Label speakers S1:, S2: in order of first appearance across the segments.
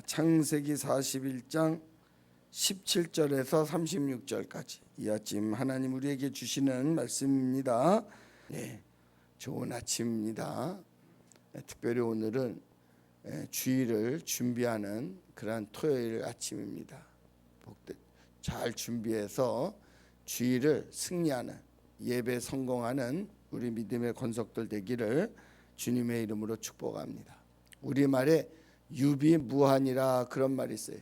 S1: 창세기 41장 17절에서 36절까지 이 아침 하나님 우리에게 주시는 말씀입니다. 네, 좋은 아침입니다. 특별히 오늘은 주일을 준비하는 그러한 토요일 아침입니다. 잘 준비해서 주일을 승리하는 예배 성공하는 우리 믿음의 권속들 되기를 주님의 이름으로 축복합니다. 우리말에 유비무환이라 그런 말이 있어요.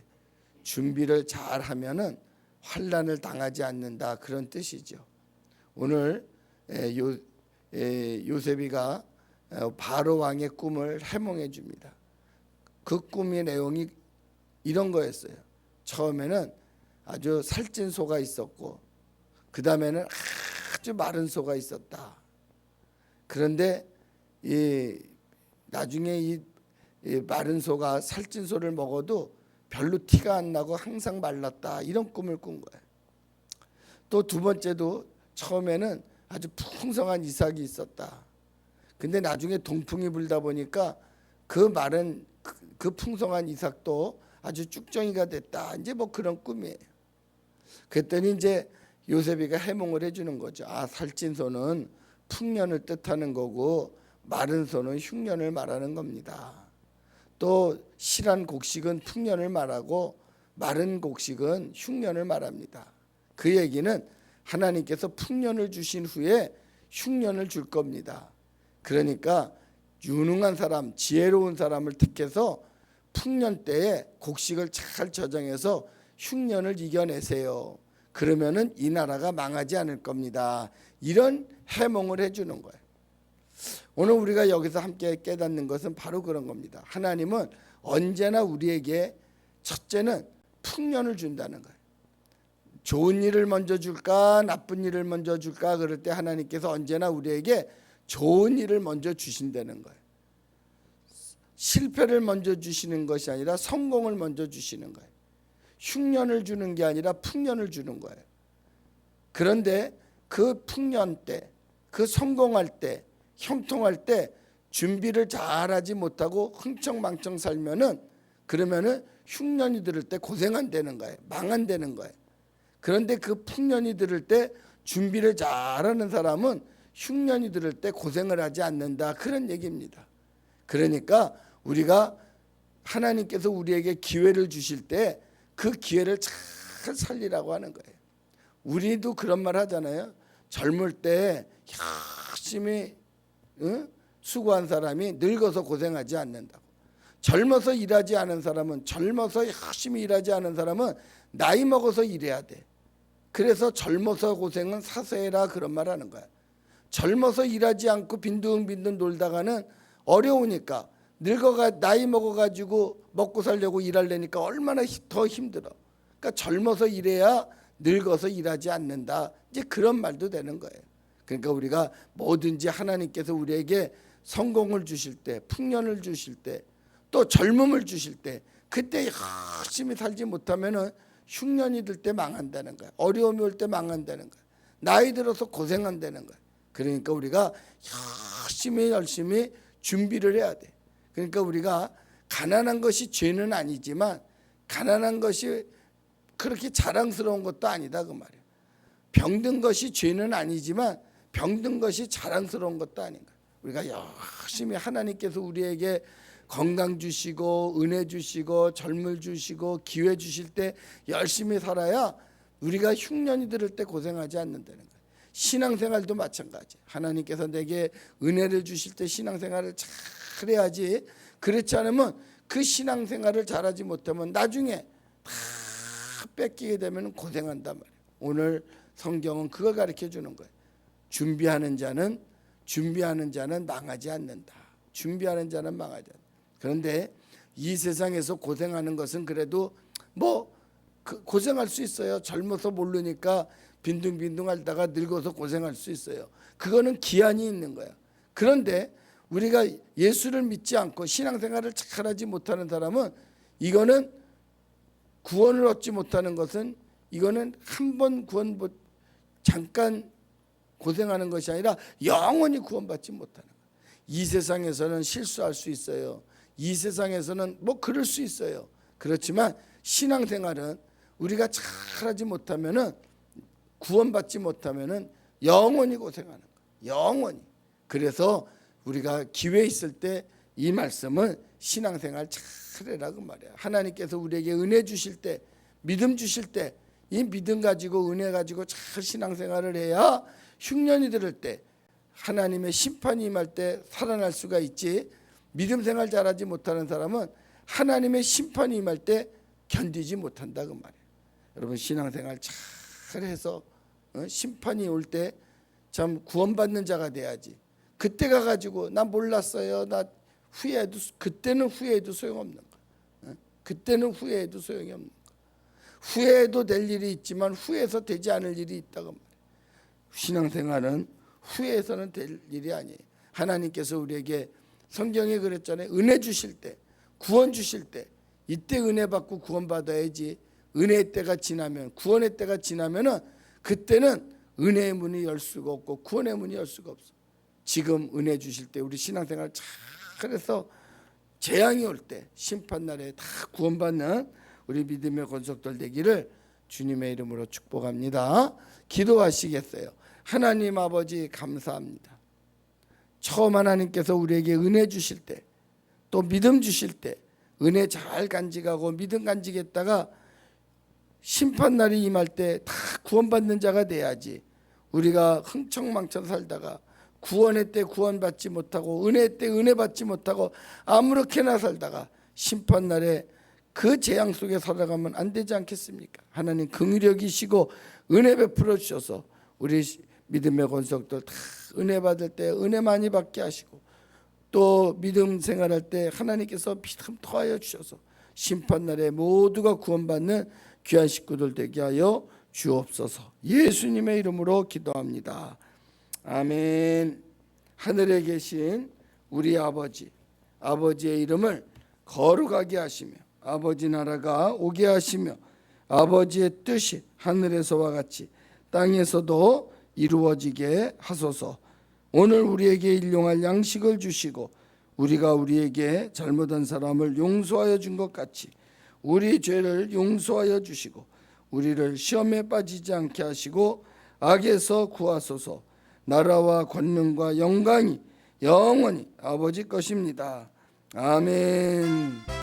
S1: 준비를 잘 하면은 환난을 당하지 않는다, 그런 뜻이죠. 오늘 요셉이가 바로 왕의 꿈을 해몽해 줍니다. 그 꿈의 내용이 이런 거였어요. 처음에는 아주 살찐 소가 있었고 그 다음에는 아주 마른 소가 있었다. 그런데 나중에 이 마른 소가 살찐 소를 먹어도 별로 티가 안 나고 항상 말랐다, 이런 꿈을 꾼 거예요. 또 두 번째도 처음에는 아주 풍성한 이삭이 있었다. 근데 나중에 동풍이 불다 보니까 그 마른 그 풍성한 이삭도 아주 쭉정이가 됐다. 이제 뭐 그런 꿈이에요. 그랬더니 이제 요셉이가 해몽을 해주는 거죠. 살찐 소는 풍년을 뜻하는 거고 마른 소는 흉년을 말하는 겁니다. 또 실한 곡식은 풍년을 말하고 마른 곡식은 흉년을 말합니다. 그 얘기는 하나님께서 풍년을 주신 후에 흉년을 줄 겁니다. 그러니까 유능한 사람, 지혜로운 사람을 택해서 풍년 때에 곡식을 잘 저장해서 흉년을 이겨내세요. 그러면은 이 나라가 망하지 않을 겁니다. 이런 해몽을 해주는 거예요. 오늘 우리가 여기서 함께 깨닫는 것은 바로 그런 겁니다. 하나님은 언제나 우리에게 첫째는 풍년을 준다는 거예요. 좋은 일을 먼저 줄까 나쁜 일을 먼저 줄까, 그럴 때 하나님께서 언제나 우리에게 좋은 일을 먼저 주신다는 거예요. 실패를 먼저 주시는 것이 아니라 성공을 먼저 주시는 거예요. 흉년을 주는 게 아니라 풍년을 주는 거예요. 그런데 그 풍년 때, 그 성공할 때, 형통할 때 준비를 잘하지 못하고 흥청망청 살면은, 그러면은 흉년이 들을 때 고생한다는 거예요. 망한다는 거예요. 그런데 그 풍년이 들을 때 준비를 잘하는 사람은 흉년이 들을 때 고생을 하지 않는다, 그런 얘기입니다. 그러니까 우리가 하나님께서 우리에게 기회를 주실 때 그 기회를 잘 살리라고 하는 거예요. 우리도 그런 말 하잖아요. 젊을 때 열심히 수고한 사람이 늙어서 고생하지 않는다고. 젊어서 일하지 않은 사람은, 젊어서 열심히 일하지 않은 사람은 나이 먹어서 일해야 돼. 그래서 젊어서 고생은 사서해라, 그런 말 하는 거야. 젊어서 일하지 않고 빈둥빈둥 놀다가는 어려우니까, 늙어가 나이 먹어가지고 먹고 살려고 일하려니까 얼마나 더 힘들어. 그러니까 젊어서 일해야 늙어서 일하지 않는다, 이제 그런 말도 되는 거예요. 그러니까 우리가 뭐든지 하나님께서 우리에게 성공을 주실 때, 풍년을 주실 때, 또 젊음을 주실 때, 그때 열심히 살지 못하면은 흉년이 들 때 망한다는 거야. 어려움이 올 때 망한다는 거야. 나이 들어서 고생한다는 거야. 그러니까 우리가 열심히 준비를 해야 돼. 그러니까 우리가 가난한 것이 죄는 아니지만 가난한 것이 그렇게 자랑스러운 것도 아니다, 그 말이야. 병든 것이 죄는 아니지만 병든 것이 자랑스러운 것도 아닌가. 우리가 열심히 하나님께서 우리에게 건강 주시고 은혜 주시고 젊을 주시고 기회 주실 때 열심히 살아야 우리가 흉년이 들을 때 고생하지 않는다는 거예요. 신앙생활도 마찬가지. 하나님께서 내게 은혜를 주실 때 신앙생활을 잘 해야지. 그렇지 않으면 그 신앙생활을 잘하지 못하면 나중에 다 뺏기게 되면 고생한단 말이에요. 오늘 성경은 그걸 가르쳐 주는 거예요. 준비하는 자는 망하지 않는다. 준비하는 자는 망하지 않는다. 그런데 이 세상에서 고생하는 것은 그래도 고생할 수 있어요. 젊어서 모르니까 빈둥빈둥 하다가 늙어서 고생할 수 있어요. 그거는 기한이 있는 거야. 그런데 우리가 예수를 믿지 않고 신앙생활을 잘하지 못하는 사람은, 이거는 구원을 얻지 못하는 것은, 이거는 한 번 잠깐 고생하는 것이 아니라 영원히 구원받지 못하는 거예요. 이 세상에서는 실수할 수 있어요. 이 세상에서는 그럴 수 있어요. 그렇지만 신앙생활은 우리가 잘하지 못하면은, 구원받지 못하면은 영원히 고생하는 거예요. 영원히. 그래서 우리가 기회 있을 때 이 말씀을 신앙생활 잘해라 그 말이야. 하나님께서 우리에게 은혜 주실 때, 믿음 주실 때, 이 믿음 가지고 은혜 가지고 잘 신앙생활을 해야 흉년이 들을 때, 하나님의 심판이 임할 때 살아날 수가 있지. 믿음 생활 잘하지 못하는 사람은 하나님의 심판이 임할 때 견디지 못한다 그 말이에요. 여러분 신앙생활 잘해서 심판이 올 때 참 구원받는 자가 돼야지. 그때 가가지고 나 몰랐어요, 나 후회해도, 그때는 후회해도 소용없는 거야. 그때는 후회해도 소용이 없는 거야. 후회해도 될 일이 있지만 후회해서 되지 않을 일이 있다고 말이에요. 신앙생활은 후회해서는 될 일이 아니에요. 하나님께서 우리에게 성경에 그랬잖아요. 은혜 주실 때, 구원 주실 때, 이때 은혜 받고 구원 받아야지. 은혜의 때가 지나면, 구원의 때가 지나면은 그때는 은혜의 문이 열 수가 없고 구원의 문이 열 수가 없어. 지금 은혜 주실 때 우리 신앙생활 잘해서 재앙이 올 때, 심판날에 다 구원받는 우리 믿음의 권속들 되기를 주님의 이름으로 축복합니다. 기도하시겠어요? 하나님 아버지 감사합니다. 처음 하나님께서 우리에게 은혜 주실 때, 또 믿음 주실 때 은혜 잘 간직하고 믿음 간직했다가 심판날이 임할 때 다 구원받는 자가 돼야지. 우리가 흥청망청 살다가 구원의 때 구원받지 못하고 은혜 때 은혜 받지 못하고 아무렇게나 살다가 심판날에 그 재앙 속에 살아가면 안 되지 않겠습니까? 하나님 긍휼히 여기시고 은혜 베풀어 주셔서 우리 믿음의 권속들 다 은혜 받을 때 은혜 많이 받게 하시고, 또 믿음 생활할 때 하나님께서 믿음 더하여 주셔서 심판날에 모두가 구원받는 귀한 식구들 되게 하여 주옵소서. 예수님의 이름으로 기도합니다. 아멘. 하늘에 계신 우리 아버지, 아버지의 이름을 거룩하게 하시며 아버지 나라가 오게 하시며 아버지의 뜻이 하늘에서와 같이 땅에서도 이루어지게 하소서. 오늘 우리에게 일용할 양식을 주시고 우리가 우리에게 잘못한 사람을 용서하여 준 것 같이 우리 죄를 용서하여 주시고 우리를 시험에 빠지지 않게 하시고 악에서 구하소서. 나라와 권능과 영광이 영원히 아버지 것입니다. 아멘.